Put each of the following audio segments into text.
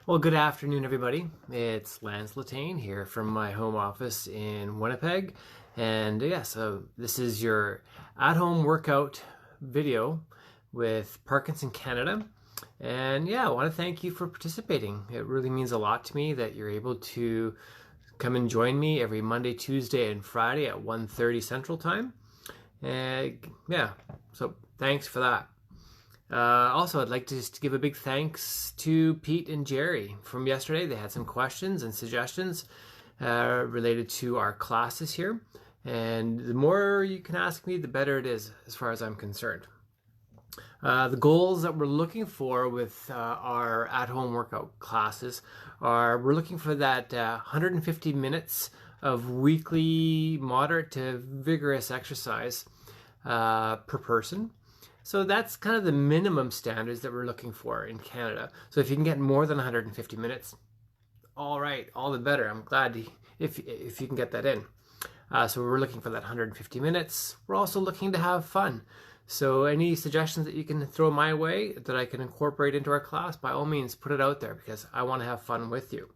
Well, good afternoon, everybody. It's Lance Letain here from my home office in Winnipeg. And yeah, so this is your at-home workout video with Parkinson Canada. And yeah, I want to thank you for participating. It really means a lot to me that you're able to come and join me every Monday, Tuesday, and Friday at 1:30 Central Time. And yeah, so thanks for that. Also, I'd like to just give a big thanks to Pete and Jerry from yesterday. They had some questions and suggestions related to our classes here. And the more you can ask me, the better it is as far as I'm concerned. The goals that we're looking for with our at-home workout classes are we're looking for that 150 minutes of weekly moderate to vigorous exercise per person. So that's kind of the minimum standards that we're looking for in Canada. So if you can get more than 150 minutes, all right, all the better. I'm glad if you can get that in. So we're looking for that 150 minutes. We're also looking to have fun. So any suggestions that you can throw my way that I can incorporate into our class, by all means, put it out there because I want to have fun with you.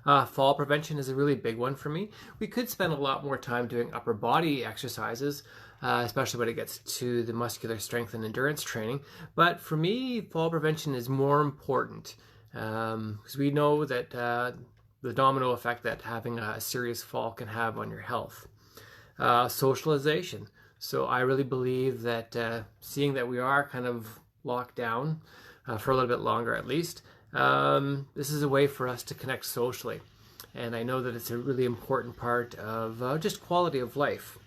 Fall prevention is a really big one for me. We could spend a lot more time doing upper body exercises, especially when it gets to the muscular strength and endurance training. But for me, fall prevention is more important because we know that the domino effect that having a serious fall can have on your health. Socialization. So I really believe that seeing that we are kind of locked down for a little bit longer at least, this is a way for us to connect socially. And I know that it's a really important part of just quality of life.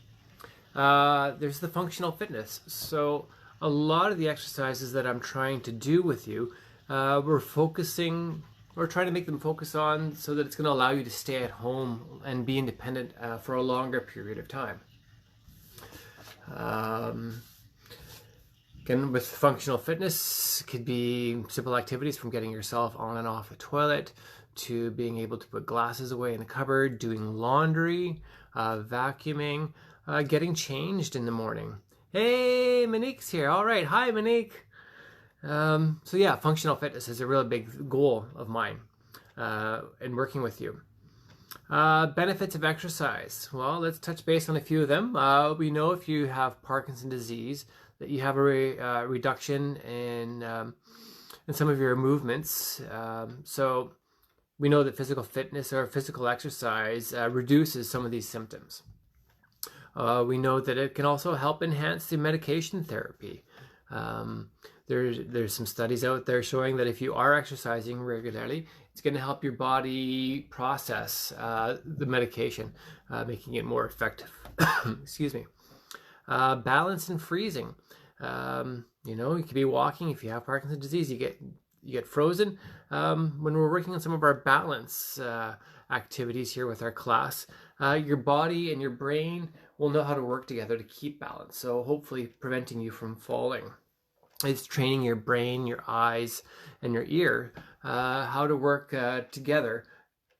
There's the functional fitness. So a lot of the exercises that I'm trying to do with you, we're trying to make them focus on so that it's going to allow you to stay at home and be independent for a longer period of time. Again, with functional fitness, it could be simple activities from getting yourself on and off the toilet to being able to put glasses away in the cupboard, doing laundry, vacuuming, getting changed in the morning. Hey, Monique's here. All right. Hi, Monique. So yeah, functional fitness is a really big goal of mine in working with you. Benefits of exercise. Well, let's touch base on a few of them. We know if you have Parkinson's disease that you have a reduction in some of your movements. So we know that physical fitness or physical exercise reduces some of these symptoms. We know that it can also help enhance the medication therapy. There's some studies out there showing that if you are exercising regularly, it's going to help your body process the medication, making it more effective. Excuse me. Balance and freezing. You could be walking. If you have Parkinson's disease, you get frozen. When we're working on some of our balance activities here with our class, your body and your brain will know how to work together to keep balance. So hopefully preventing you from falling. It's training your brain, your eyes, and your ear how to work together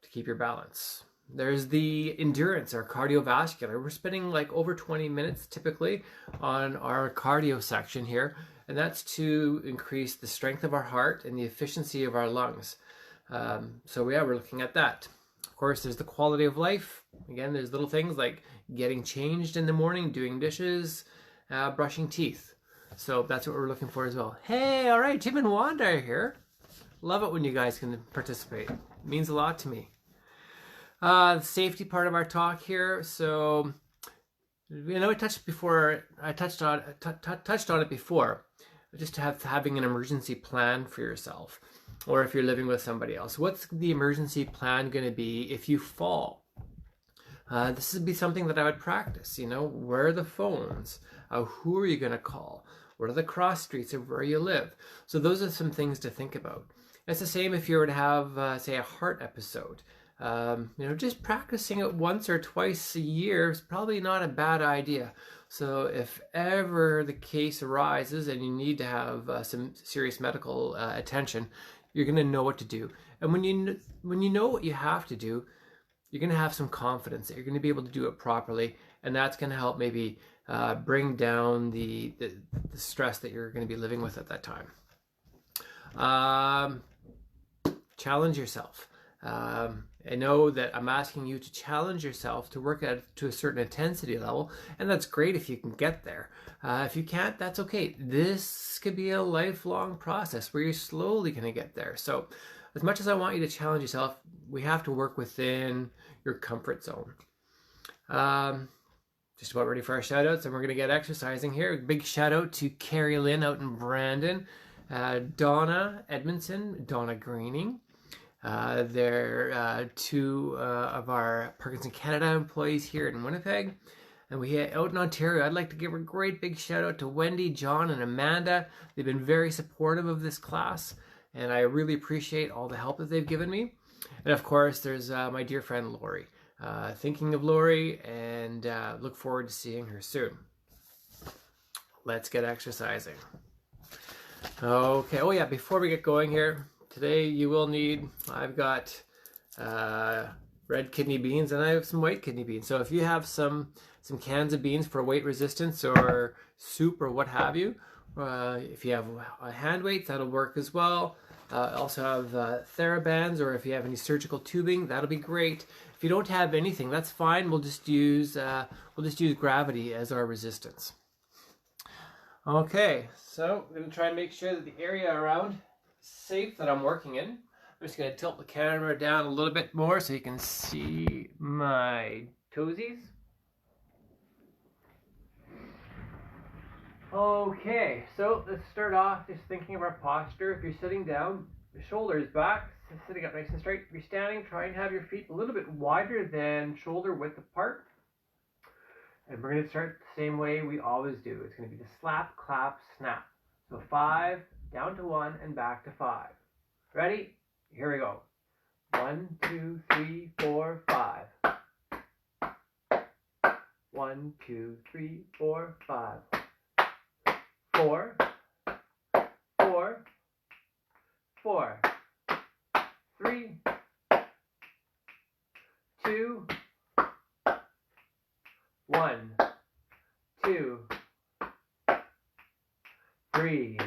to keep your balance. There's the endurance, or cardiovascular. We're spending like over 20 minutes typically on our cardio section here, and that's to increase the strength of our heart and the efficiency of our lungs. So yeah, we're looking at that. Of course, there's the quality of life. Again, there's little things like getting changed in the morning, doing dishes, brushing teeth. So that's what we're looking for as well. Hey, all right, Jim and Wanda are here. Love it when you guys can participate. It means a lot to me. The safety part of our talk here. So, I touched on it before. Just having an emergency plan for yourself, or if you're living with somebody else. What's the emergency plan going to be if you fall? This would be something that I would practice. Where are the phones? Who are you going to call? What are the cross streets of where you live? So those are some things to think about. It's the same if you were to have, say, a heart episode. Just practicing it once or twice a year is probably not a bad idea. So if ever the case arises and you need to have some serious medical attention, you're going to know what to do. And when you know what you have to do, you're going to have some confidence that you're going to be able to do it properly, and that's going to help maybe bring down the stress that you're going to be living with at that time. challenge yourself. I know that I'm asking you to challenge yourself to work at to a certain intensity level, and that's great if you can get there. If you can't, that's okay. This could be a lifelong process where you're slowly going to get there. So as much as I want you to challenge yourself, we have to work within your comfort zone. Just about ready for our shout outs, and we're going to get exercising here. Big shout out to Carrie Lynn out in Brandon, Donna Edmondson, Donna Greening. They're two of our Parkinson Canada employees here in Winnipeg. And we out in Ontario, I'd like to give a great big shout out to Wendy, John, and Amanda. They've been very supportive of this class, and I really appreciate all the help that they've given me. And of course, there's my dear friend Lori. Thinking of Lori, and look forward to seeing her soon. Let's get exercising. Okay, oh yeah, before we get going here, today you will need, I've got red kidney beans and I have some white kidney beans. So if you have some cans of beans for weight resistance or soup or what have you, if you have hand weights, that'll work as well. Also have TheraBands, or if you have any surgical tubing, that'll be great. If you don't have anything, that's fine. We'll just use gravity as our resistance. Okay, so I'm going to try and make sure that the area around is safe that I'm working in. I'm just going to tilt the camera down a little bit more so you can see my toesies. Okay, so let's start off just thinking of our posture. If you're sitting down, the shoulders back, sitting up nice and straight. If you're standing, try and have your feet a little bit wider than shoulder width apart. And we're going to start the same way we always do. It's going to be the slap, clap, snap. So 5, down to 1, and back to 5. Ready? Here we go. 1, 2, 3, 4, 5. 1, 2, 3, 4, 5. 4, 4, 4, 3, 2, 1, 2, 3,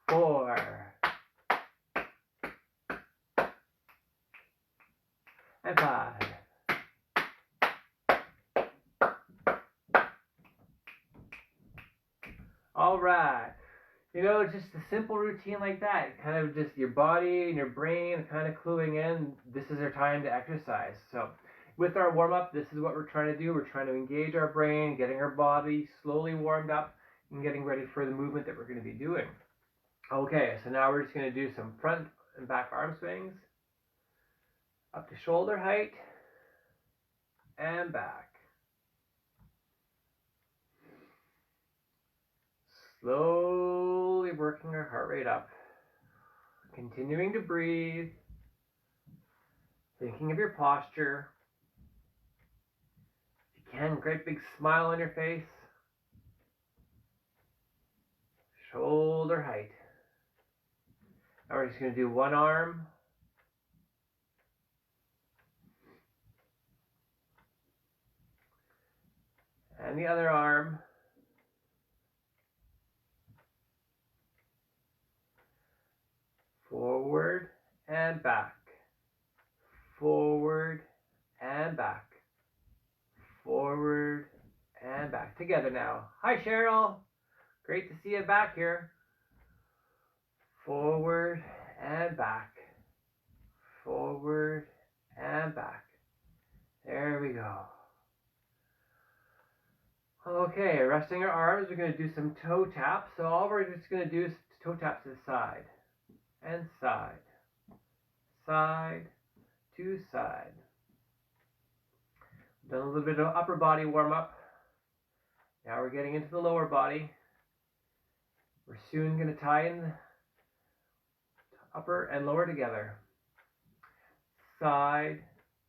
4, and 5. All right. You know, it's just a simple routine like that. Kind of just your body and your brain kind of cluing in. This is our time to exercise. So with our warm-up, this is what we're trying to do. We're trying to engage our brain, getting our body slowly warmed up, and getting ready for the movement that we're going to be doing. Okay, so now we're just going to do some front and back arm swings. Up to shoulder height, and back. Slowly working our heart rate up, continuing to breathe, thinking of your posture. If you can, great big smile on your face. Shoulder height. Now we're just going to do one arm. And the other arm. Forward and back, forward and back, forward and back. Together now. Hi, Cheryl. Great to see you back here. Forward and back, forward and back. There we go. Okay, resting our arms, we're going to do some toe taps. So all we're just going to do is toe taps to the side. And side, side to side. Done a little bit of upper body warm up. Now we're getting into the lower body. We're soon going to tie in the upper and lower together. Side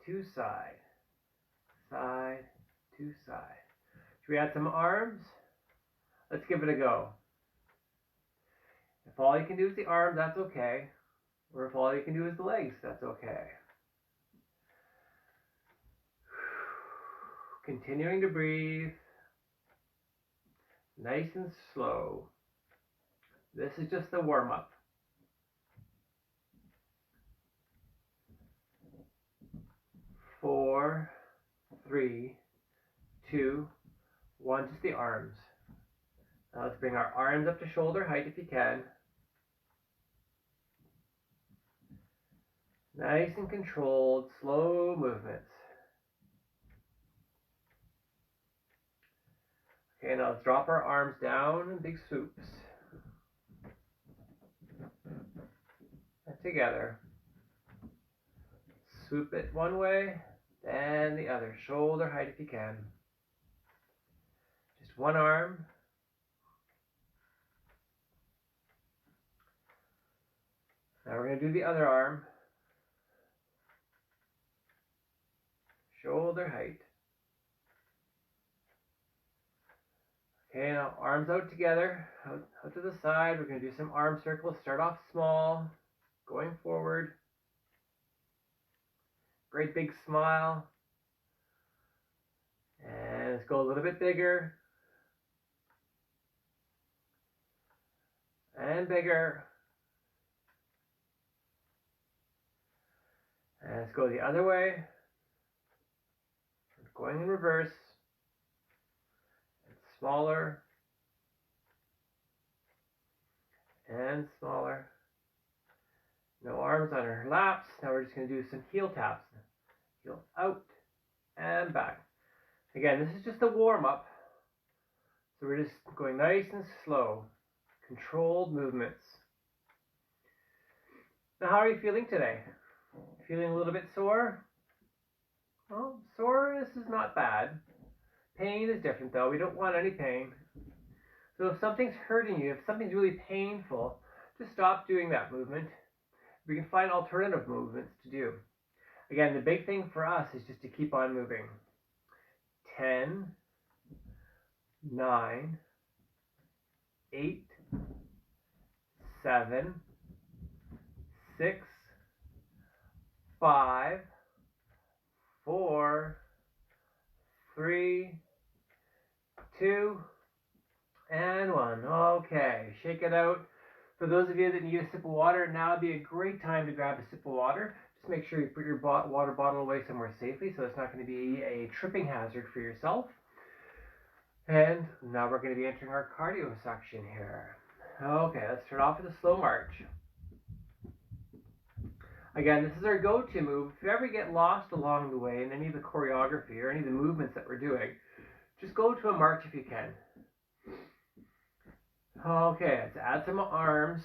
to side, side to side. Should we add some arms? Let's give it a go. If all you can do is the arms, that's okay. Or if all you can do is the legs, that's okay. Continuing to breathe. Nice and slow. This is just the warm-up. 4, 3, 2, 1. Just the arms. Now let's bring our arms up to shoulder height if you can. Nice and controlled, slow movements. Okay, now let's drop our arms down in big swoops. And together. Swoop it one way, then the other. Shoulder height if you can. Just one arm. Now we're going to do the other arm. Shoulder height. Okay, now arms out together, out to the side. We're going to do some arm circles. Start off small, going forward. Great big smile. And let's go a little bit bigger. And bigger. And let's go the other way. Going in reverse. And smaller. And smaller. No arms on our laps. Now we're just going to do some heel taps. Heel out and back. Again, this is just a warm-up. So we're just going nice and slow. Controlled movements. Now how are you feeling today? Feeling a little bit sore? Well, soreness is not bad. Pain is different though. We don't want any pain. So if something's hurting you, if something's really painful, just stop doing that movement. We can find alternative movements to do. Again, the big thing for us is just to keep on moving. 10, 9, 8, 7, 6, 5, 4, 3, 2, and 1. Okay, shake it out. For those of you that need a sip of water, now would be a great time to grab a sip of water. Just make sure you put your water bottle away somewhere safely so it's not going to be a tripping hazard for yourself. And now we're going to be entering our cardio section here. Okay, let's start off with a slow march. Again, this is our go-to move. If you ever get lost along the way in any of the choreography or any of the movements that we're doing, just go to a march if you can. Okay, let's add some arms.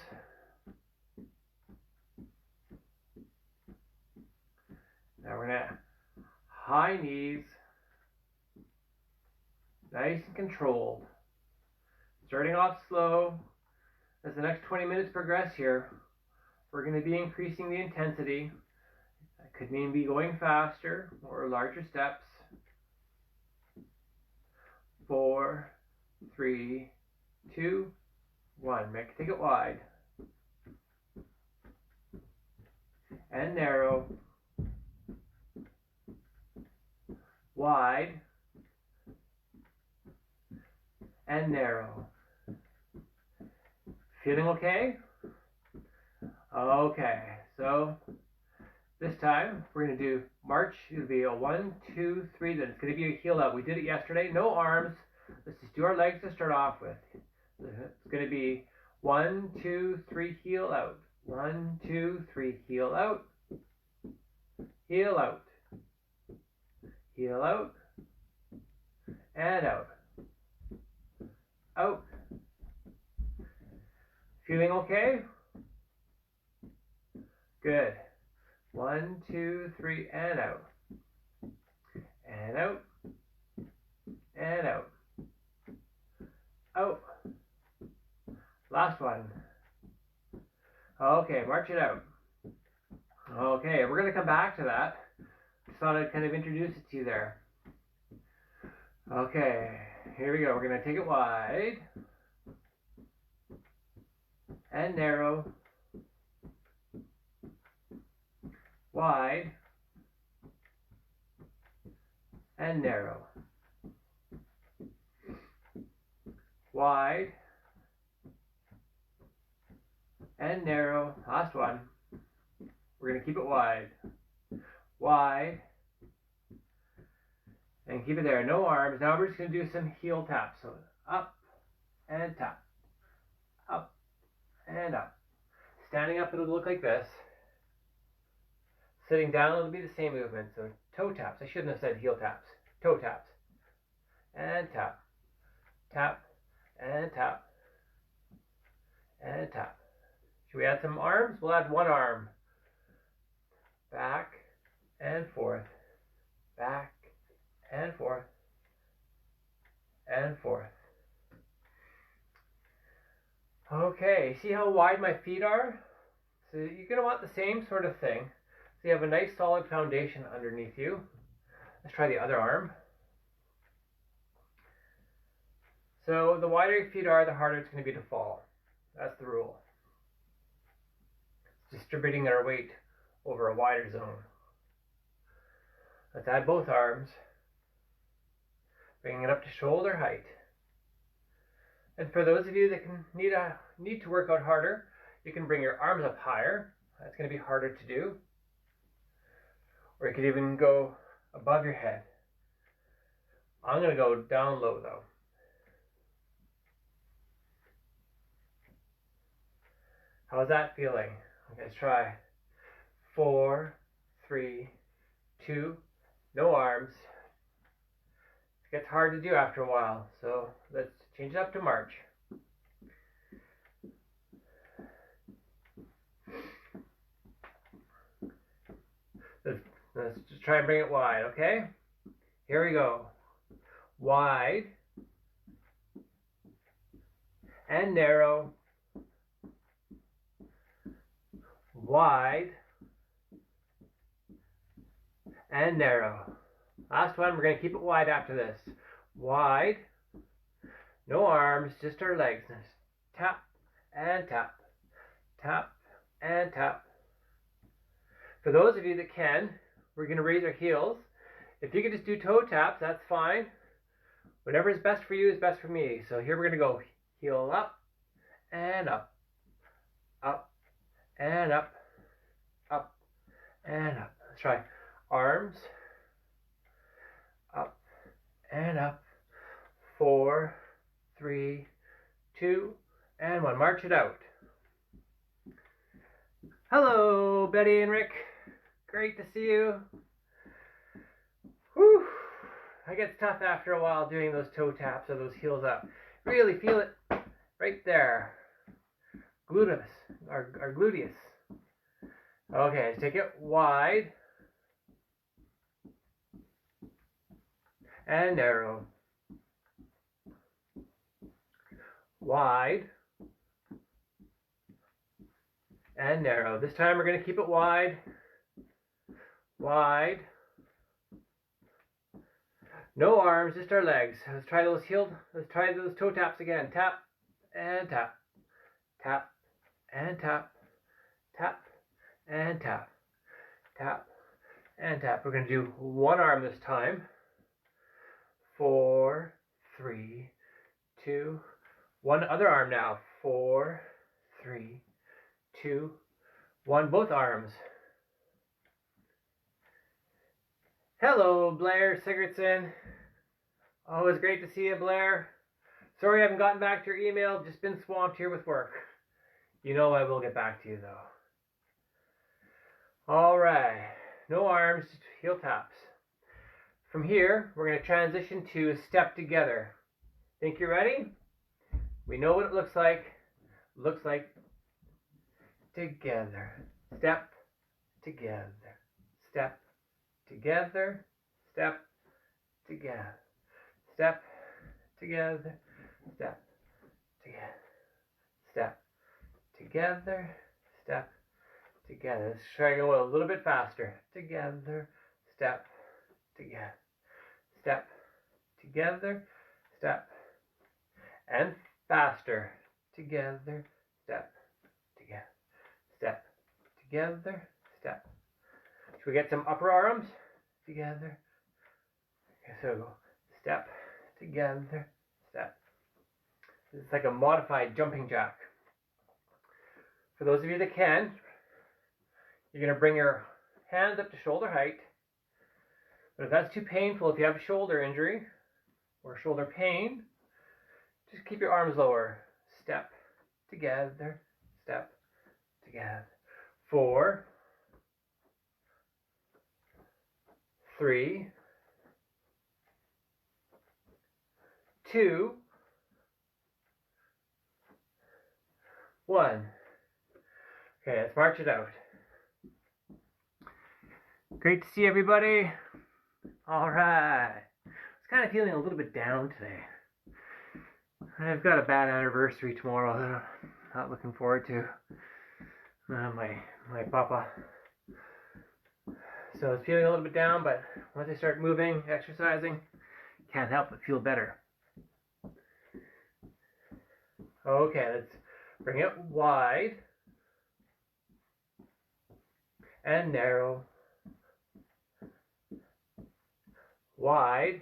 Now we're gonna high knees, nice and controlled. Starting off slow. As the next 20 minutes progress here, we're going to be increasing the intensity. That could mean be going faster or larger steps. 4, 3, 2, 1. Take it wide. And narrow. Wide. And narrow. Feeling okay? Okay, so this time we're going to do march. It'll be a 1, 2, 3, then it's going to be a heel out. We did it yesterday, no arms. Let's just do our legs to start off with. It's going to be 1, 2, 3, heel out. 1, 2, 3, heel out. Heel out. Heel out. And out. Out. Feeling okay? Good. 1, 2, 3, and out. And out. And out. Out. Last one. Okay, march it out. Okay, we're going to come back to that. Just thought I'd kind of introduce it to you there. Okay, here we go. We're going to take it wide. And narrow. Wide. And narrow. Wide. And narrow. Last one. We're going to keep it wide. Wide. And keep it there, no arms. Now we're just going to do some heel taps. So up and tap, up and up. Standing up, it'll look like this. Sitting down, it'll be the same movement. So toe taps. I shouldn't have said heel taps. Toe taps. And tap. Tap. And tap. And tap. Should we add some arms? We'll add one arm. Back and forth. Back and forth. And forth. Okay, see how wide my feet are? So you're going to want the same sort of thing. So you have a nice solid foundation underneath you. Let's try the other arm. So the wider your feet are, the harder it's going to be to fall. That's the rule. Distributing our weight over a wider zone. Let's add both arms. Bringing it up to shoulder height. And for those of you that can need to work out harder, you can bring your arms up higher. That's going to be harder to do. Or you could even go above your head. I'm going to go down low though. How's that feeling? Let's try. 4, 3, 2, no arms. It gets hard to do after a while, so let's change it up to march. Let's just try and bring it wide, okay? Here we go. Wide and narrow. Wide and narrow. Last one, we're going to keep it wide after this. Wide, no arms, just our legs. Tap and tap, tap and tap. For those of you that can, we're going to raise our heels. If you can just do toe taps, that's fine. Whatever is best for you is best for me. So here we're going to go heel up and up, up and up, up and up. Let's try arms, up and up. 4, 3, 2, and 1. March it out. Hello, Betty and Rick. Great to see you. Whew. It gets tough after a while doing those toe taps or those heels up. Really feel it right there. Gluteus, our gluteus. Okay, let's take it wide and narrow. Wide and narrow. This time we're going to keep it wide. Wide. No arms, just our legs. Let's try those toe taps again. Tap and tap. Tap and tap. Tap and tap. Tap and tap. We're going to do one arm this time. 4, 3, 2, 1 other arm now. 4, 3, 2, 1. Both arms. Hello, Blair Sigurdsson. Always great to see you, Blair. Sorry I haven't gotten back to your email. Just been swamped here with work. You know I will get back to you, though. All right. No arms, just heel taps. From here, we're going to transition to a step together. Think you're ready? We know what it looks like. Looks like together. Step together. Step together. Step together. Step together. Step together. Step together. Step together. Let's try to go a little bit faster. Together. Step together. Step together. Step. And faster. Together. Step together. Step together. Step. Should we get some upper arms? Together. Okay, so go step together. Step. It's like a modified jumping jack. For those of you that can, you're going to bring your hands up to shoulder height. But if that's too painful, if you have a shoulder injury or shoulder pain, just keep your arms lower. Step together, step together. 4, 3, 2, 1. Okay, let's march it out. Great to see everybody. All right. I was kind of feeling a little bit down today. I've got a bad anniversary tomorrow that I'm not looking forward to. My papa. So I was feeling a little bit down, but once I start moving, exercising, can't help but feel better. Okay, let's bring it wide and narrow. Wide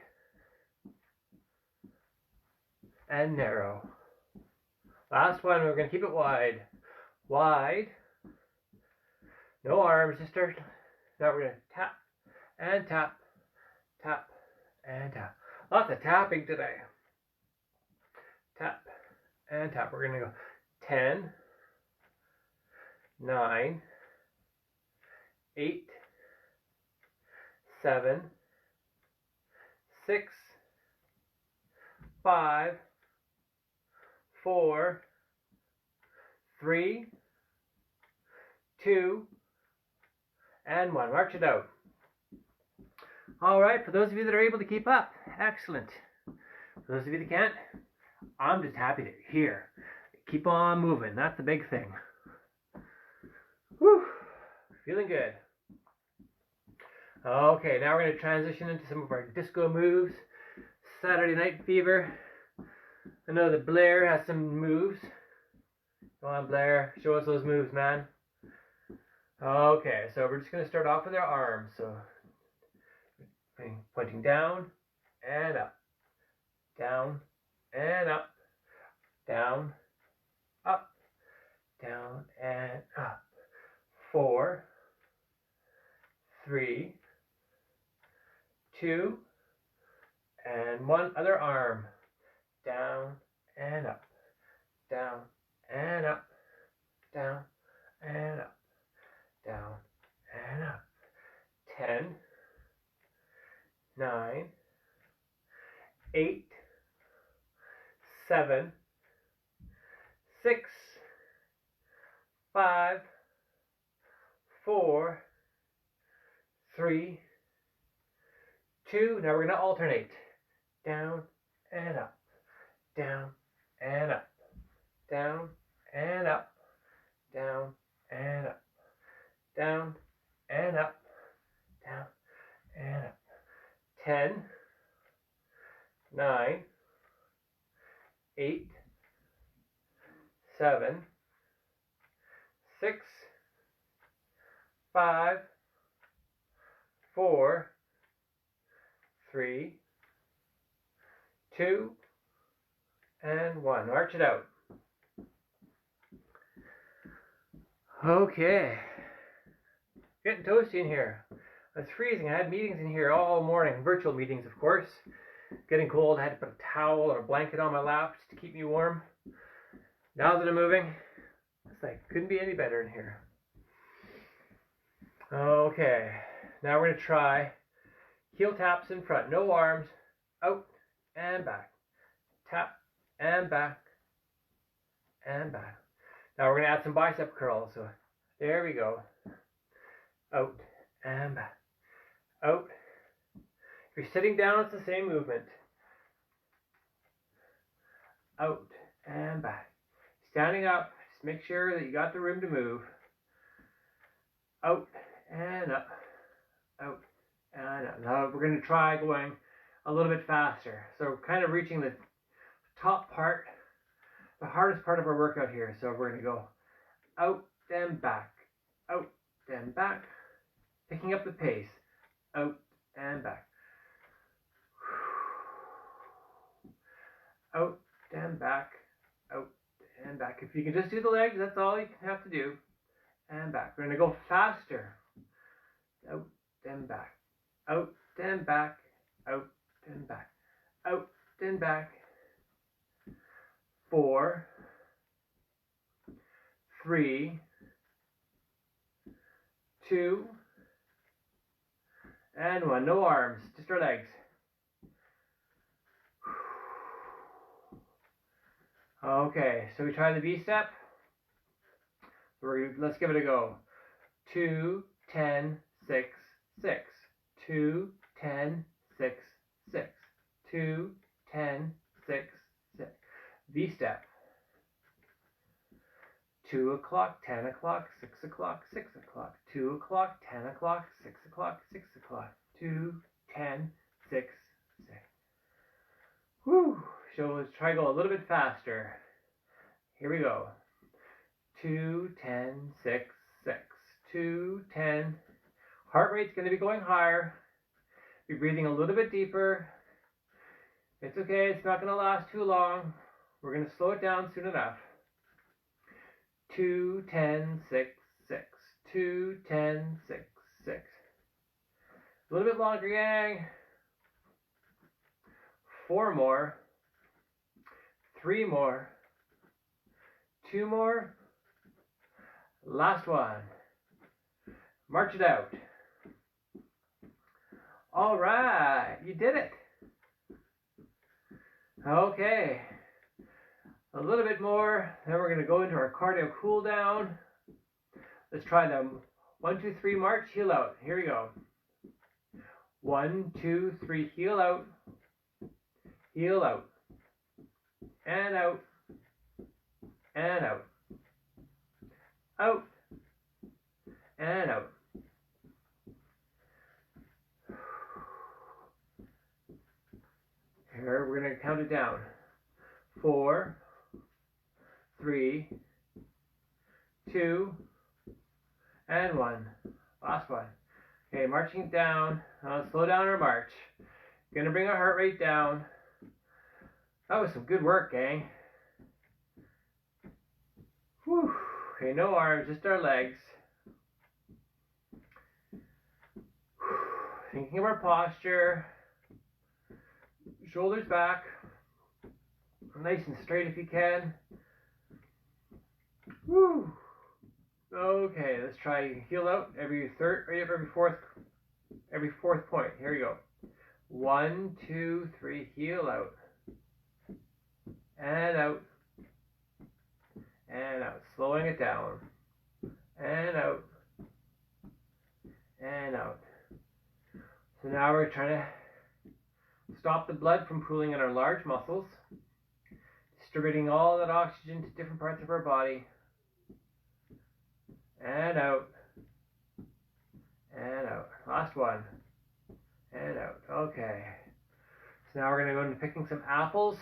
and narrow. Last one, we're going to keep it wide. Wide. No arms, just start. Now we're going to tap and tap, tap and tap. Lots of tapping today. Tap and tap. We're going to go 10, 9, 8, 7, 6, 5, 4, 3, 2, and 1. March it out. All right, for those of you that are able to keep up, excellent. For those of you that can't, I'm just happy that you're here. Keep on moving. That's the big thing. Whew. Feeling good. Okay, now we're going to transition into some of our disco moves. Saturday Night Fever. I know that Blair has some moves. Go on, Blair. Show us those moves, man. Okay, so we're just going to start off with our arms. So, pointing down and up. Down and up. Down, up, down, and up. 4, 3, 2, and 1. Other arm. Down and up. Down and up. Down and up. Down and up. 10, 9, 8, 7, 6, 5, 4, 3, 2. Now we're going to alternate. Down and up. Down and up. Down and up. Down and up. Down and up. Down and up. 10, 9, 8, 7, 6, 5, 4, 3, 2, and 1. March it out. Okay. Getting toasty in here. It's freezing. I had meetings in here all morning. Virtual meetings, of course. Getting cold. I had to put a towel or a blanket on my lap just to keep me warm. Now that I'm moving, it's like, couldn't be any better in here. Okay. Now we're going to try heel taps in front. No arms. Out and back. Tap and back. And back. Now we're going to add some bicep curls. So there we go. Out and back. Out. If you're sitting down, it's the same movement. Out and back. Standing up, just make sure that you got the room to move. Out and up. Out and up. Now we're going to try going a little bit faster. So we're kind of reaching the top part, the hardest part of our workout here. So we're going to go out and back. Out and back. Picking up the pace. Out and back. Out and back. Out and back. If you can just do the legs, that's all you have to do. And back. We're going to go faster. Out and back. Out and back, out and back, out and back. 4, 3, 2, and 1. No arms, just our legs. Okay, so we try the V-step. Let's give it a go. 2, 10, 6, 6. 2, 10, 6, 6. 2, 10, 6, 6. V-step. 2 o'clock, 10 o'clock, 6 o'clock, 6 o'clock. 2 o'clock, 10 o'clock, 6 o'clock, 6 o'clock. 2, 10, 6, 6. Whew. So let's try to go a little bit faster. Here we go. 2, 10, 6, 6. 2, 10. Heart rate's going to be going higher. Be breathing a little bit deeper. It's okay. It's not going to last too long. We're going to slow it down soon enough. 2, 10, 6, 6. 2, 10, 6, 6. A little bit longer, gang. 4 more. 3 more. 2 more. Last one. March it out. All right, you did it. Okay. A little bit more, then we're going to go into our cardio cool down. Let's try them. 1, 2, 3, march, heel out. Here we go. 1, 2, 3, heel out. Heel out. And out. And out. Out. And out. Here, we're going to count it down. 4, 3, 2, and 1. Last one. Okay, marching it down. Slow down our march. Going to bring our heart rate down. That was some good work, gang. Whew. Okay, no arms, just our legs. Thinking of our posture. Shoulders back. Nice and straight if you can. Woo. Okay, let's try heel out every third, or every fourth point. Here we go. 1, 2, 3, heel out. And out. And out. Slowing it down. And out. And out. So now we're trying to stop the blood from pooling in our large muscles, distributing all that oxygen to different parts of our body. And out. And out. Last one. And out. Okay. So now we're going to go into picking some apples.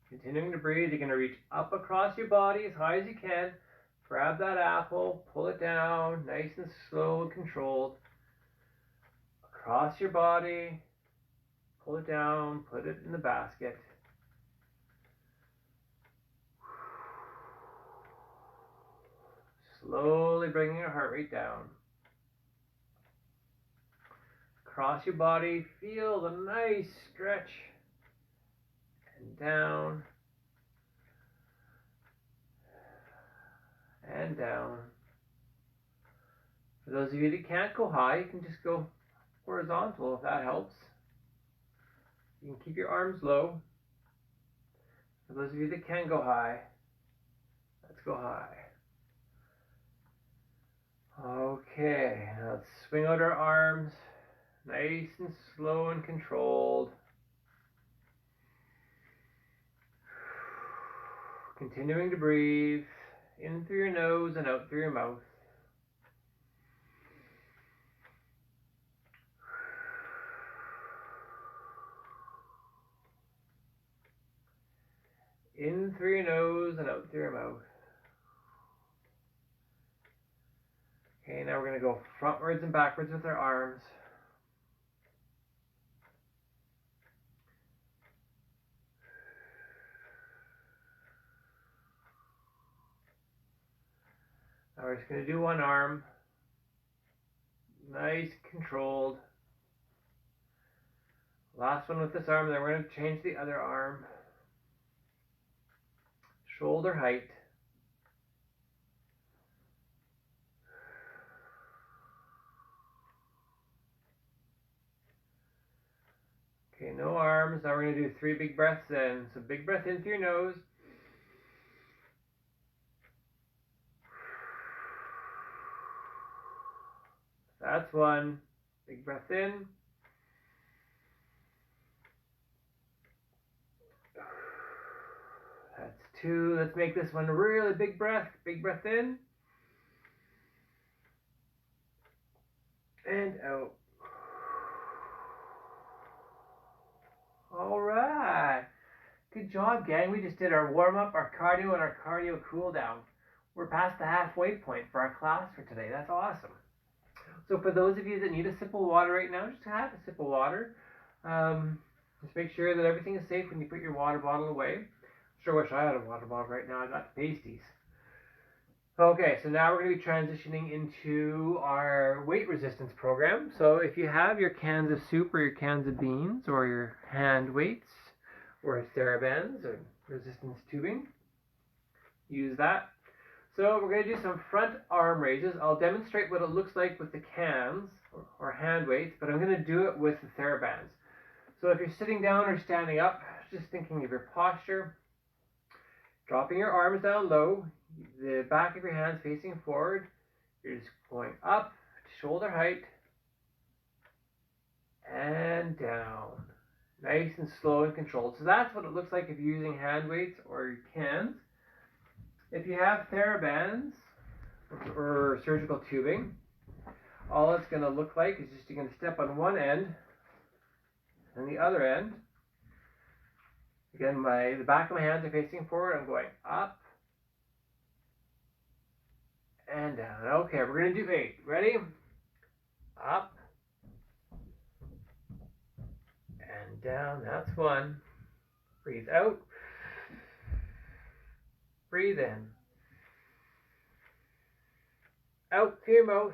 Continuing to breathe. You're going to reach up across your body as high as you can. Grab that apple. Pull it down. Nice and slow and controlled. Across your body. Pull it down. Put it in the basket. Slowly bringing your heart rate down. Across your body, feel the nice stretch. And down. And down. For those of you that can't go high, you can just go horizontal if that helps. You can keep your arms low. For those of you that can go high, let's go high. Okay, now let's swing out our arms, nice and slow and controlled. Continuing to breathe in through your nose and out through your mouth. In through your nose and out through your mouth. Okay, now we're going to go frontwards and backwards with our arms. Now we're just going to do one arm. Nice, controlled. Last one with this arm, then we're going to change the other arm. Shoulder height. Okay, no arms. Now we're going to do 3 big breaths in. So big breath in through your nose. That's 1. Big breath in. That's 2. Let's make this one a really big breath. Big breath in. And out. All right. Good job, gang. We just did our warm-up, our cardio, and our cardio cool-down. We're past the halfway point for our class for today. That's awesome. So for those of you that need a sip of water right now, just have a sip of water. Just make sure that everything is safe when you put your water bottle away. Sure wish I had a water bottle right now. I got pasties. Okay, so now we're going to be transitioning into our weight resistance program. So if you have your cans of soup or your cans of beans or your hand weights or TheraBands or resistance tubing, use that. So we're going to do some front arm raises. I'll demonstrate what it looks like with the cans or hand weights, but I'm going to do it with the TheraBands. So if you're sitting down or standing up, just thinking of your posture, dropping your arms down low, the back of your hands facing forward. You're just going up to shoulder height and down. Nice and slow and controlled. So that's what it looks like if you're using hand weights or your cans. If you have TheraBands or surgical tubing, all it's going to look like is just you're going to step on one end and the other end. Again, the back of my hands are facing forward. I'm going up and down. Okay, we're going to do 8. Ready? Up and down. That's 1. Breathe out. Breathe in. Out through your mouth.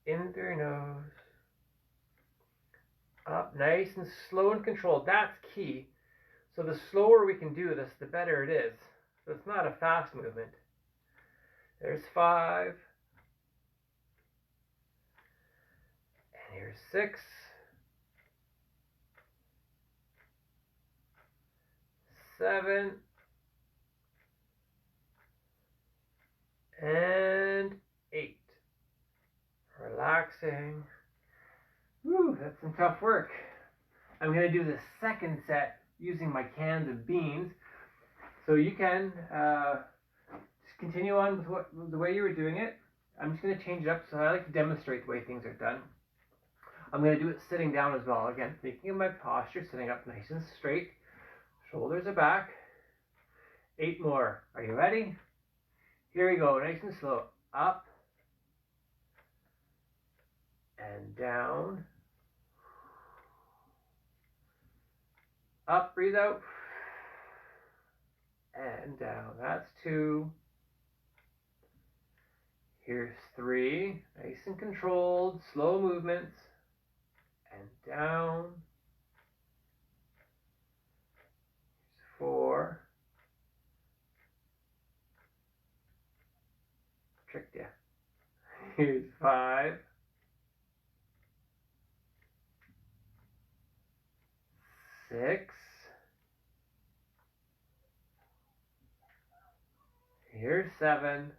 In through your nose. Up nice and slow and controlled. That's key. So the slower we can do this, the better it is. So it's not a fast movement. There's 5. And here's 6. 7. And 8. Relaxing. Whew, that's some tough work. I'm going to do the second set using my cans of beans. So you can just continue on with the way you were doing it. I'm just going to change it up, so I like to demonstrate the way things are done. I'm going to do it sitting down as well. Again, thinking of my posture, sitting up nice and straight. Shoulders are back. 8 more. Are you ready? Here we go, nice and slow. Up and down. Up, breathe out. And down. That's 2. Here's 3. Nice and controlled, slow movements. And down. Here's 4. Tricked you. Here's 5. 6. Here's 7.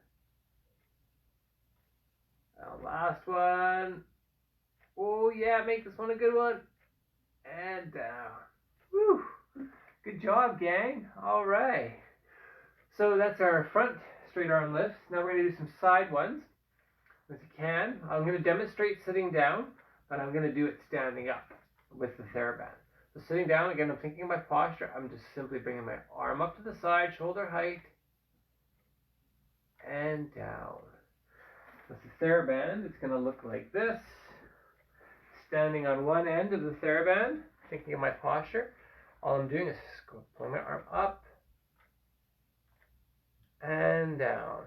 Now last one. Oh yeah, make this one a good one. And down. Woo! Good job, gang. All right. So that's our front straight arm lifts. Now we're going to do some side ones with a can. I'm going to demonstrate sitting down, but I'm going to do it standing up with the TheraBand. So sitting down, again, I'm thinking of my posture. I'm just simply bringing my arm up to the side, shoulder height, and down. With the TheraBand, it's going to look like this. Standing on one end of the TheraBand, thinking of my posture. All I'm doing is pulling my arm up and down.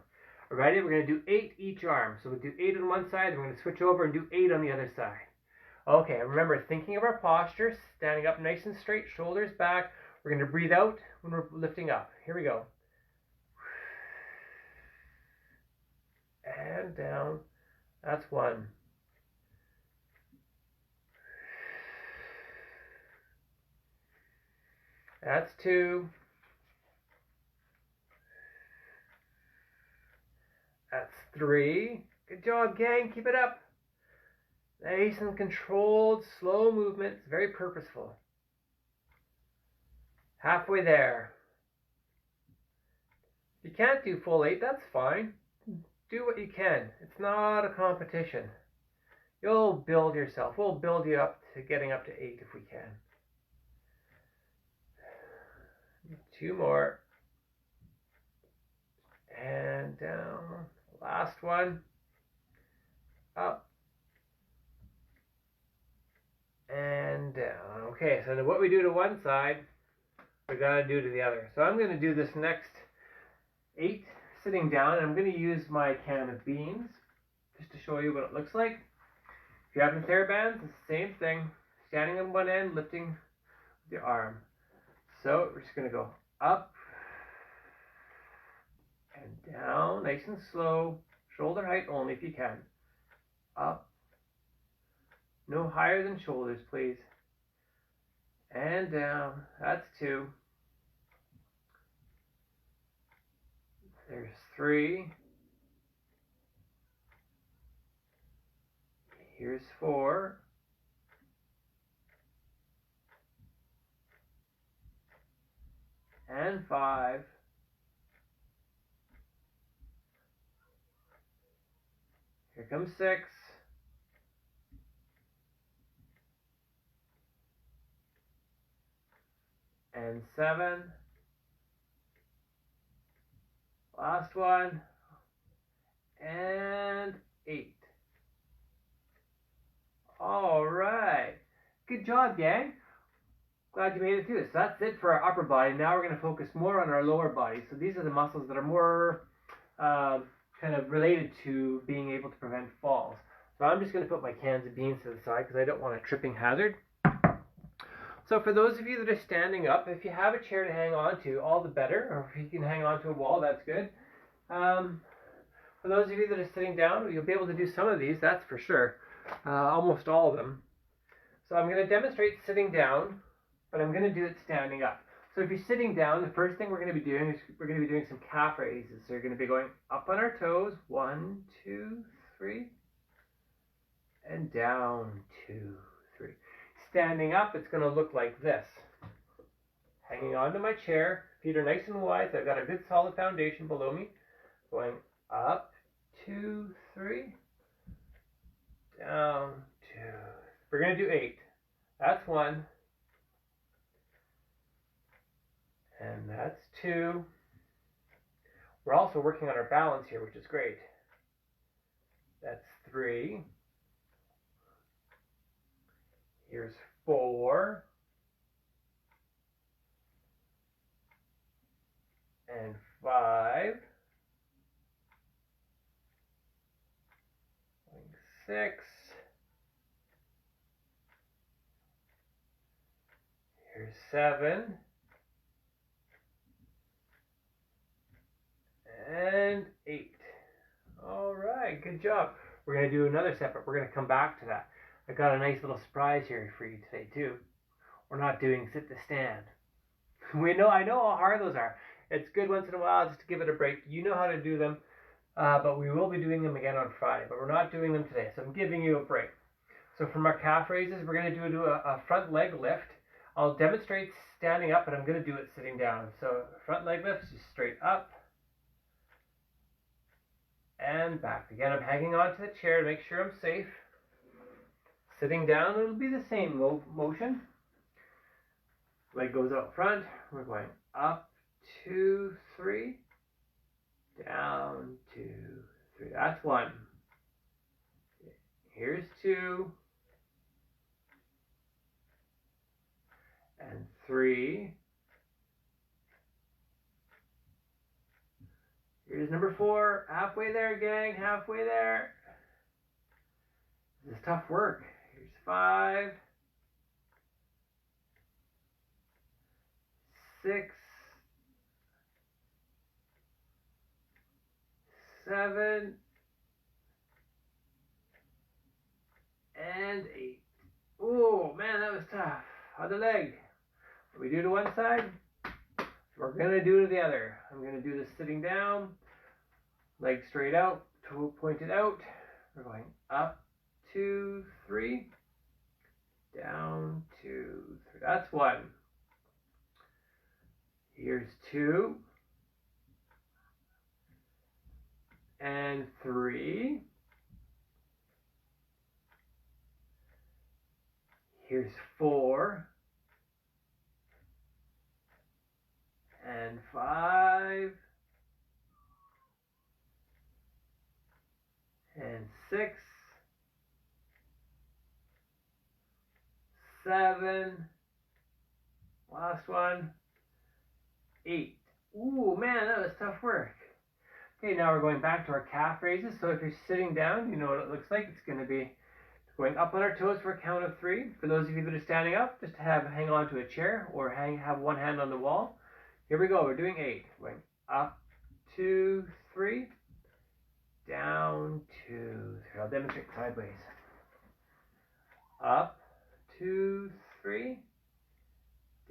Ready? We're going to do 8 each arm. So we'll do 8 on one side, and we're going to switch over and do 8 on the other side. Okay, remember thinking of our posture, standing up nice and straight, shoulders back. We're going to breathe out when we're lifting up. Here we go. And down. That's 1. That's 2. That's 3. Good job, gang. Keep it up. Nice and controlled, slow movements, very purposeful. Halfway there. If you can't do full 8, that's fine. Do what you can. It's not a competition. You'll build yourself. We'll build you up to getting up to 8 if we can. 2 more. And down. Last one. Up. And down. Okay, so what we do to one side, we gotta do to the other. So I'm gonna do this next 8 sitting down, and I'm gonna use my can of beans just to show you what it looks like. If you have the TheraBands, it's the same thing. Standing on one end, lifting the arm. So we're just gonna go up and down, nice and slow, shoulder height only if you can. Up. No higher than shoulders, please. And down. That's 2. There's 3. Here's 4. And 5. Here comes 6. And 7. Last one. And 8. All right. Good job, gang. Glad you made it through this. So that's it for our upper body. Now we're going to focus more on our lower body. So these are the muscles that are more kind of related to being able to prevent falls. So I'm just going to put my cans of beans to the side because I don't want a tripping hazard. So for those of you that are standing up, if you have a chair to hang on to, all the better. Or if you can hang on to a wall, that's good. For those of you that are sitting down, you'll be able to do some of these, that's for sure. Almost all of them. So I'm going to demonstrate sitting down, but I'm going to do it standing up. So if you're sitting down, the first thing we're going to be doing is we're going to be doing some calf raises. So you're going to be going up on our toes, 1, 2, 3, and down, 2, 3. Standing up, it's going to look like this. Hanging onto my chair, feet are nice and wide, so I've got a good solid foundation below me. Going up, 2, 3, down, 2. We're going to do 8. That's 1. And that's 2. We're also working on our balance here, which is great. That's 3. Here's 4. And 5. 6. Here's 7. And 8. All right, good job. We're going to do another set, but we're going to come back to that. I got a nice little surprise here for you today too. We're not doing sit to stand. I know how hard those are. It's good once in a while just to give it a break. You know how to do them, but we will be doing them again on Friday, but we're not doing them today, so I'm giving you a break. So from our calf raises, we're going to do a front leg lift. I'll demonstrate standing up, but I'm going to do it sitting down. So front leg lift, just straight up and back. Again, I'm hanging onto the chair to make sure I'm safe. Sitting down, it'll be the same motion. Leg goes out front. We're going up, 2, 3, down, 2, 3. That's 1. Here's 2. And 3. Here's number 4. Halfway there, gang. Halfway there. This is tough work. Here's 5, 6, 7, and 8. Oh man, that was tough. Other leg. We do to one side, we're going to do to the other. I'm going to do this sitting down, leg straight out, toe pointed out. We're going up, 2, 3, down, 2, 3. That's 1. Here's 2, and 3. Here's 4, and 5, and 6, 7, last one, 8. Ooh, man, that was tough work. Okay, now we're going back to our calf raises. So if you're sitting down, you know what it looks like. It's going to be going up on our toes for a count of 3. For those of you that are standing up, just hang on to a chair or have one hand on the wall. Here we go. We're doing 8. Going up, 2, 3, down, 2, 3. I'll demonstrate sideways. Up, 2, 3,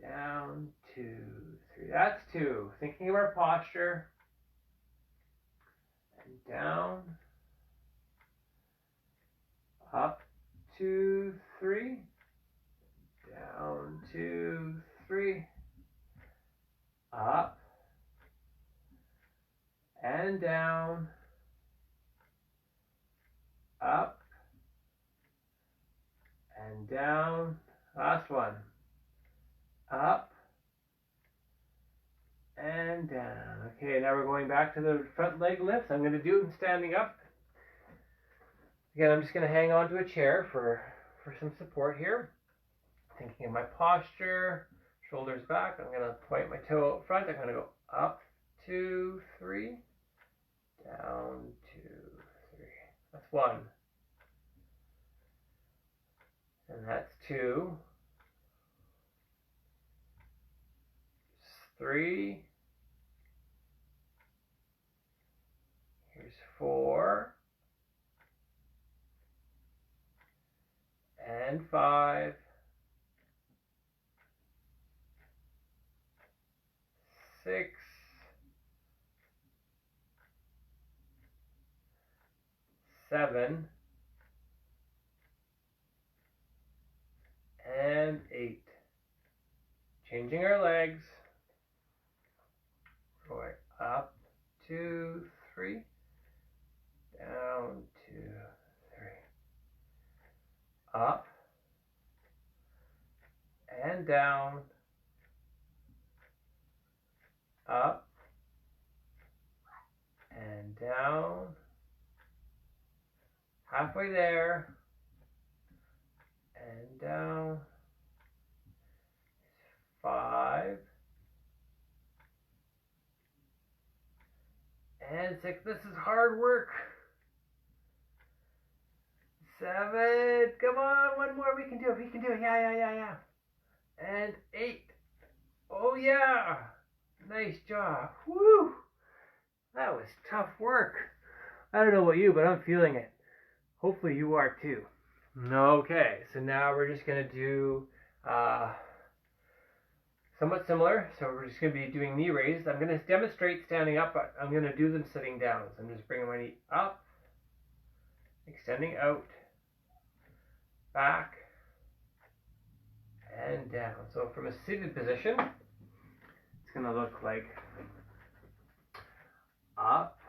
down, 2, 3. That's 2. Thinking of our posture. And down, up, 2, 3, down, 2, 3, up, and down, up, and down. Last one. Up, and down. Okay, now we're going back to the front leg lifts. I'm going to do them standing up. Again, I'm just going to hang on to a chair for some support here. Thinking of my posture, shoulders back. I'm going to point my toe out front. I'm going to go up, 2, 3, down, 2, 3. That's 1. And that's 2. 3. Here's 4. And 5. 6. 7. And 8. Changing our legs. Going up, 2, 3, down, 2, 3, up, and down, up, and down, halfway there, and down, 5, and 6. This is hard work. 7. Come on, one more. We can do it. We can do it. Yeah. And 8. Oh yeah. Nice job. Woo. That was tough work. I don't know about you, but I'm feeling it. Hopefully you are too. Okay, so now we're just going to do somewhat similar. So we're just going to be doing knee raises. I'm going to demonstrate standing up, but I'm going to do them sitting down. So I'm just bringing my knee up, extending out, back, and down. So from a seated position, it's going to look like up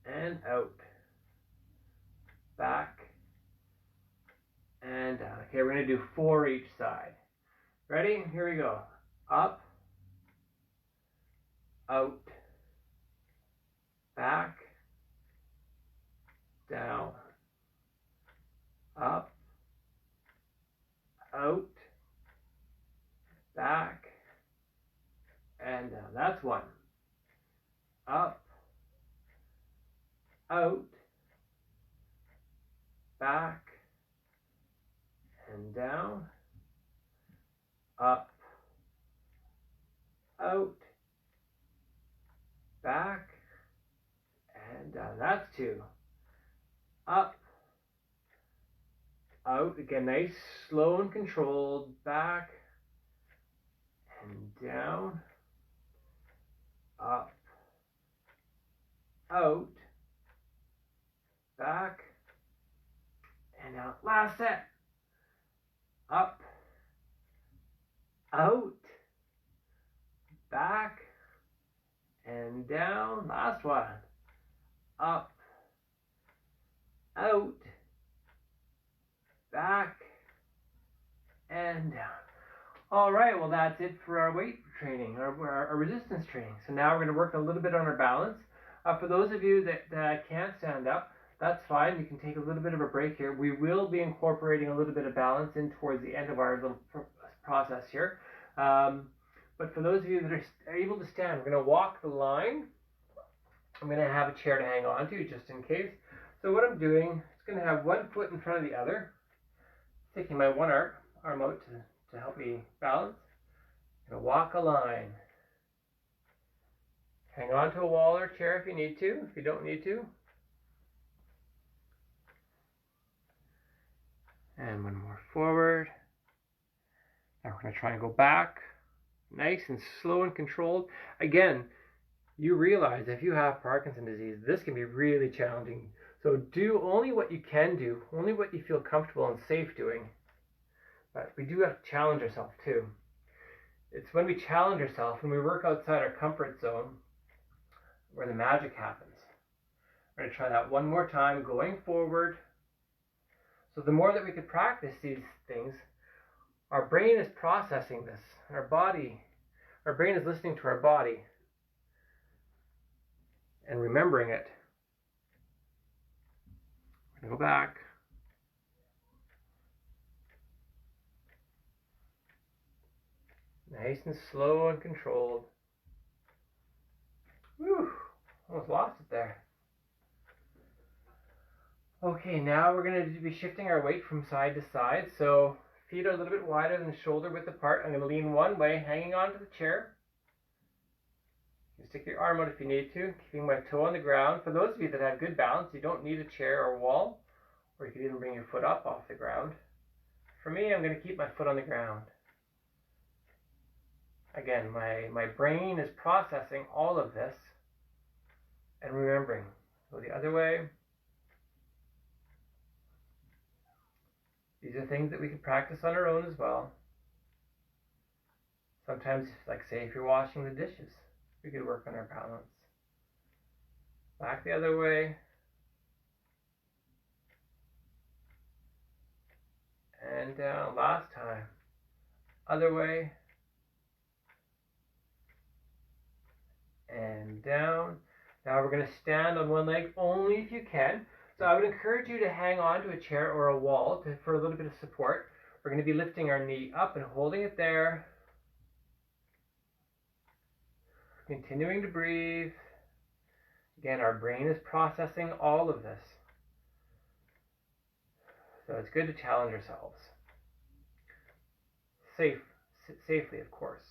and out, back and down. Okay, we're going to do 4 each side. Ready? Here we go. Up, out, back, down, up, out, back, and down. That's 1. Up, out, back, and down, up, out, back, and down. That's 2. Up, out. Again, nice, slow and controlled. Back and down, up, out, back, and now last set. Up, out, back, and down. Last one. Up, out, back, and down. All right, well, that's it for our weight training, our resistance training. So now we're going to work a little bit on our balance. For those of you that can't stand up, that's fine. You can take a little bit of a break here. We will be incorporating a little bit of balance in towards the end of our little process here. But for those of you that are able to stand, we're going to walk the line. I'm going to have a chair to hang on to just in case. So what I'm doing is going to have one foot in front of the other, taking my one arm out to help me balance. I'm going to walk a line. Hang on to a wall or chair if you need to. If you don't need to. And one more forward. Now we're going to try and go back. Nice and slow and controlled. Again, you realize if you have Parkinson's disease, this can be really challenging. So do only what you can do, only what you feel comfortable and safe doing. But we do have to challenge ourselves too. It's when we challenge ourselves, when we work outside our comfort zone, where the magic happens. We're going to try that one more time, going forward. So the more that we could practice these things, our brain is processing this, and our brain is listening to our body and remembering it. We're going to go back. Nice and slow and controlled. Whew, almost lost it there. Okay, now we're going to be shifting our weight from side to side. So feet are a little bit wider than shoulder width apart. I'm going to lean one way, hanging onto the chair. You can stick your arm out if you need to, keeping my toe on the ground. For those of you that have good balance, you don't need a chair or wall, or you can even bring your foot up off the ground. For me, I'm going to keep my foot on the ground. Again, my brain is processing all of this and remembering. Go the other way. These are things that we can practice on our own as well. Sometimes, like say if you're washing the dishes, we could work on our balance. Back the other way. And down. Last time. Other way. And down. Now we're going to stand on one leg only if you can. So I would encourage you to hang on to a chair or a wall for a little bit of support. We're going to be lifting our knee up and holding it there. Continuing to breathe. Again, our brain is processing all of this. So it's good to challenge ourselves. Safely, of course.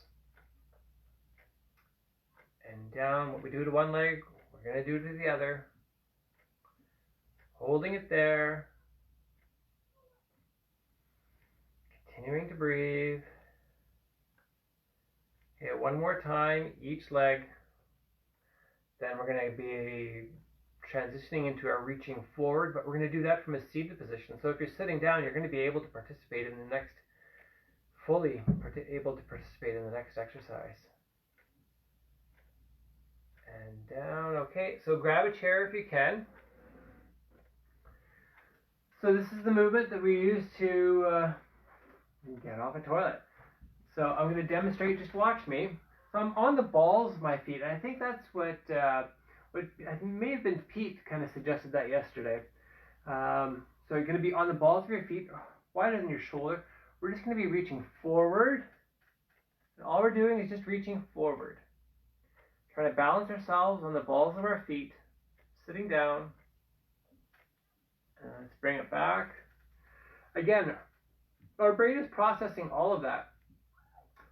And down. What we do to one leg, we're going to do to the other. Holding it there. Continuing to breathe. Okay, one more time, each leg. Then we're going to be transitioning into our reaching forward, but we're going to do that from a seated position. So if you're sitting down, you're going to be able to participate in the next, fully able to participate in the next exercise. And down, okay, so grab a chair if you can. So this is the movement that we use to get off a toilet. So I'm going to demonstrate, just watch me. So I'm on the balls of my feet, and I think that's what I may have been Pete kind of suggested that yesterday. So you're going to be on the balls of your feet, wider than your shoulder. We're just going to be reaching forward, and all we're doing is just reaching forward. Trying to balance ourselves on the balls of our feet, sitting down. Let's bring it back. Again, our brain is processing all of that.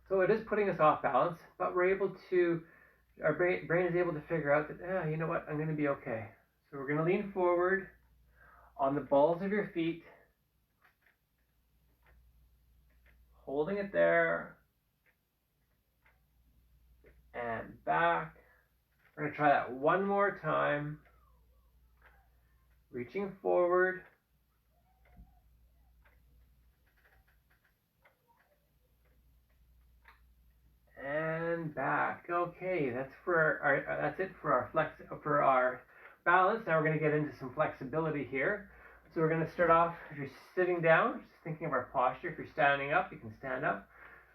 So it is putting us off balance, but we're able to, our brain is able to figure out that, you know what, I'm going to be okay. So we're going to lean forward on the balls of your feet, holding it there, and back. We're going to try that one more time, reaching forward, and back. Okay, that's it for our balance. Now we're going to get into some flexibility here. So we're going to start off, if you're sitting down, just thinking of our posture. If you're standing up, you can stand up.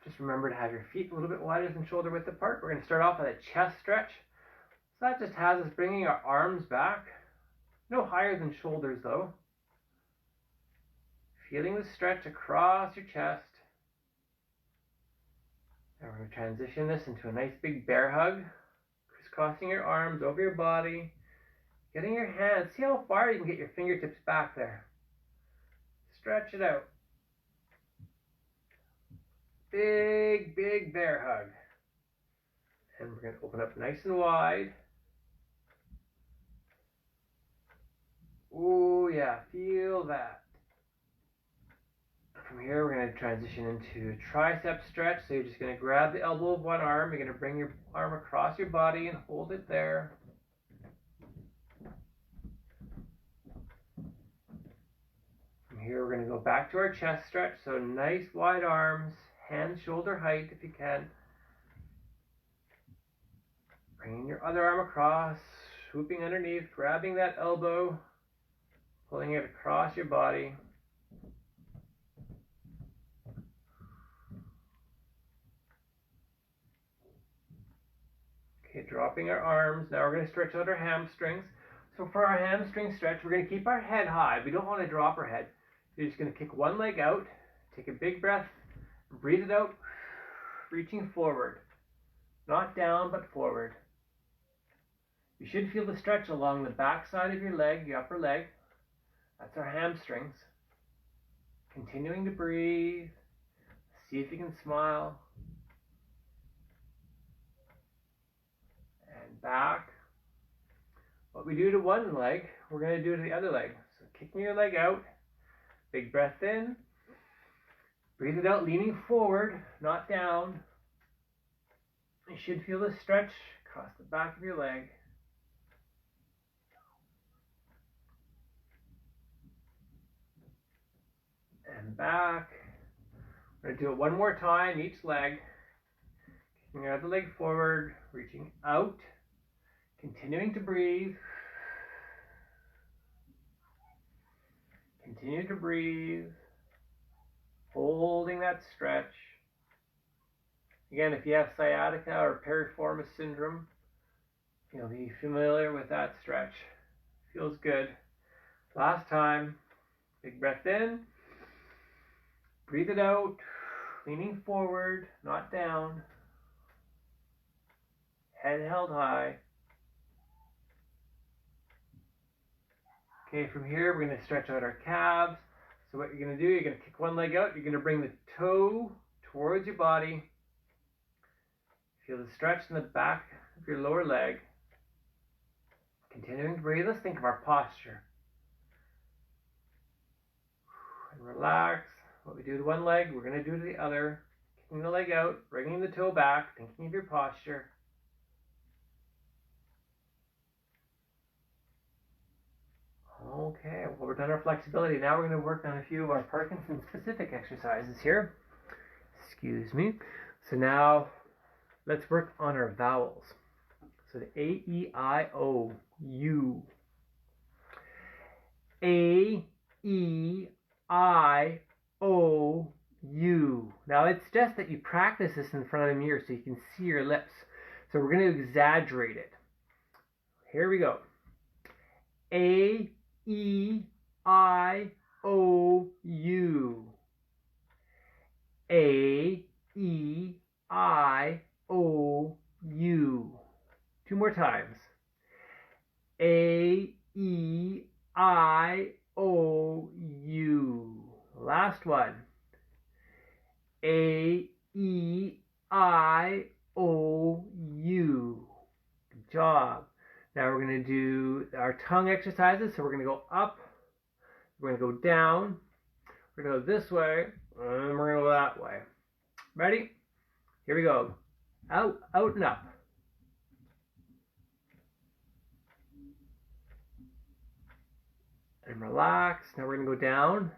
Just remember to have your feet a little bit wider than shoulder width apart. We're going to start off with a chest stretch. So that just has us bringing our arms back, no higher than shoulders though. Feeling the stretch across your chest. Now we're going to transition this into a nice big bear hug, crisscrossing your arms over your body, getting your hands, see how far you can get your fingertips back there. Stretch it out. Big, big bear hug. And we're going to open up nice and wide. Oh yeah, feel that. From here, we're going to transition into tricep stretch. So you're just going to grab the elbow of one arm. You're going to bring your arm across your body and hold it there. From here, we're going to go back to our chest stretch. So nice wide arms, hands shoulder height if you can. Bringing your other arm across, swooping underneath, grabbing that elbow, pulling it across your body. Okay, dropping our arms. Now we're going to stretch out our hamstrings. So for our hamstring stretch, we're going to keep our head high. We don't want to drop our head. You're just going to kick one leg out, take a big breath, breathe it out, reaching forward. Not down, but forward. You should feel the stretch along the back side of your leg, your upper leg. That's our hamstrings. Continuing to breathe. See if you can smile. And back. What we do to one leg, we're going to do to the other leg. So kicking your leg out. Big breath in. Breathe it out, leaning forward, not down. You should feel the stretch across the back of your leg. And back. We're going to do it one more time, each leg. Kicking your other leg forward, reaching out, continuing to breathe. Continue to breathe, holding that stretch. Again, if you have sciatica or piriformis syndrome, you'll be familiar with that stretch. Feels good. Last time, big breath in. Breathe it out, leaning forward, not down. Head held high. Okay, from here we're going to stretch out our calves. So what you're going to do, you're going to kick one leg out. You're going to bring the toe towards your body. Feel the stretch in the back of your lower leg. Continuing to breathe. Let's think of our posture. And relax. What we do to one leg, we're going to do to the other. Kicking the leg out, bringing the toe back, thinking of your posture. Okay, well, we're done our flexibility. Now we're going to work on a few of our Parkinson-specific exercises here. Excuse me. So now, let's work on our vowels. So the A, E, I, O, U. A, E, I, O, U. Now it's just that you practice this in front of a mirror so you can see your lips. So we're going to exaggerate it. Here we go. A, E, I, O, U. A, E, I, O, U. Two more times. A, E, I, O, U. Last one. A-E-I-O-U. Good job. Now we're going to do our tongue exercises. So we're going to go up, we're going to go down, we're going to go this way, and we're going to go that way. Ready? Here we go. Out, out, and up. And relax. Now we're going to go down.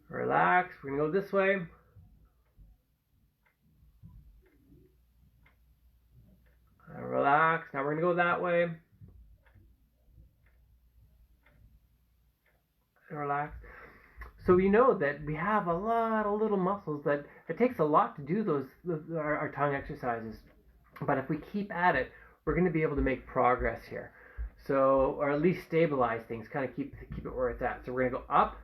Relax. We're going to go this way. And relax. Now we're going to go that way. And relax. So we know that we have a lot of little muscles that it takes a lot to do our tongue exercises. But if we keep at it, we're going to be able to make progress here. So, or at least stabilize things, kind of keep it where it's at. So we're going to go up.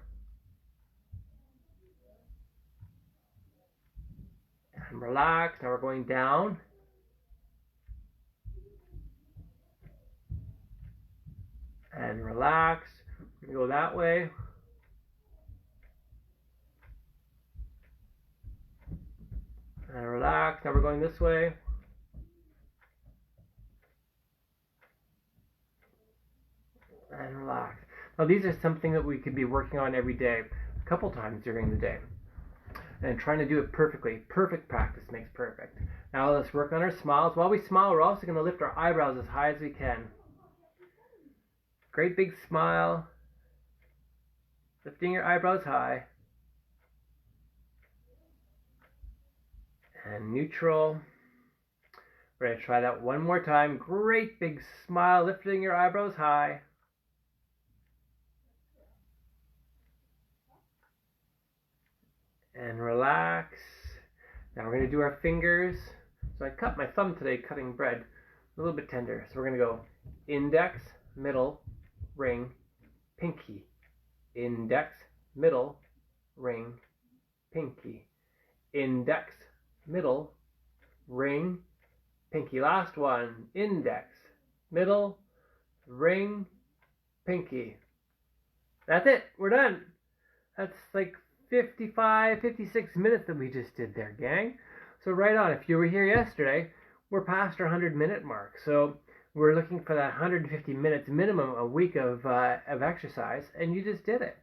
And relax. Now we're going down. And relax. We're going to go that way. And relax. Now we're going this way. And relax. Now these are something that we could be working on every day, a couple times during the day. And trying to do it perfectly. Perfect practice makes perfect. Now let's work on our smiles. While we smile, we're also going to lift our eyebrows as high as we can. Great big smile. Lifting your eyebrows high. And neutral. We're going to try that one more time. Great big smile, lifting your eyebrows high. And relax. Now we're going to do our fingers. So I cut my thumb today cutting bread. A little bit tender. So we're going to go index, middle, ring, pinky. Index, middle, ring, pinky. Index, middle, ring, pinky. Last one. Index, middle, ring, pinky. That's it. We're done. That's like 55, 56 minutes that we just did there, gang. So right on. If you were here yesterday, we're past our 100-minute mark. So we're looking for that 150 minutes minimum a week of exercise, and you just did it.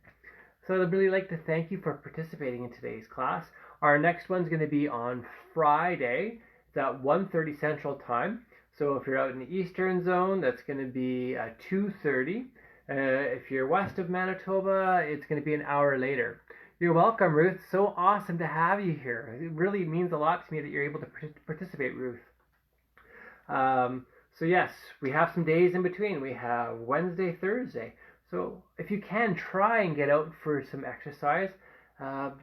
So I'd really like to thank you for participating in today's class. Our next one's going to be on Friday. It's at 1:30 Central Time. So if you're out in the Eastern Zone, that's going to be 2:30. If you're west of Manitoba, it's going to be an hour later. You're welcome, Ruth. So awesome to have you here. It really means a lot to me that you're able to participate, Ruth. So yes, we have some days in between. We have Wednesday, Thursday. So if you can, try and get out for some exercise.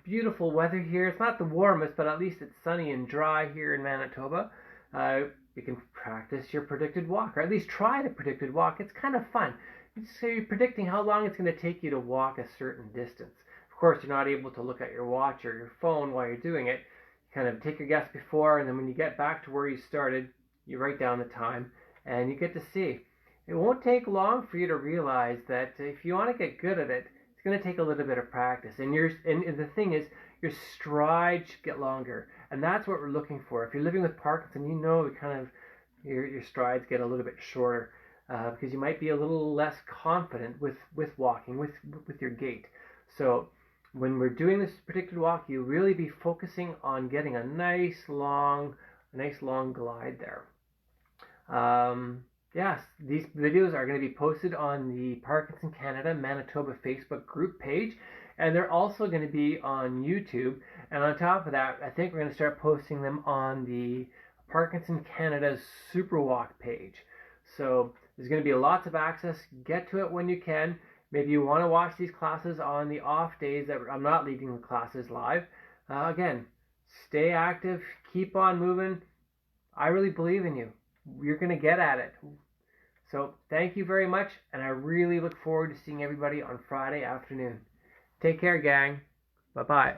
Beautiful weather here. It's not the warmest, but at least it's sunny and dry here in Manitoba. You can practice your predicted walk, or at least try the predicted walk. It's kind of fun. So you're predicting how long it's going to take you to walk a certain distance. Of course, you're not able to look at your watch or your phone while you're doing it. You kind of take your guess before, and then when you get back to where you started, you write down the time, and you get to see. It won't take long for you to realize that if you want to get good at it, it's going to take a little bit of practice. And the thing is, your strides should get longer, and that's what we're looking for. If you're living with Parkinson, you know your strides get a little bit shorter because you might be a little less confident with walking, with your gait. So when we're doing this predicted walk, you really be focusing on getting a nice long glide there. Yes, these videos are going to be posted on the Parkinson Canada Manitoba Facebook group page, and they're also going to be on YouTube. And on top of that, I think we're going to start posting them on the Parkinson Canada's Superwalk page. So there's going to be lots of access. Get to it when you can. Maybe you want to watch these classes on the off days that I'm not leading the classes live. Again, stay active, keep on moving. I really believe in you. You're going to get at it. So thank you very much, and I really look forward to seeing everybody on Friday afternoon. Take care, gang. Bye-bye.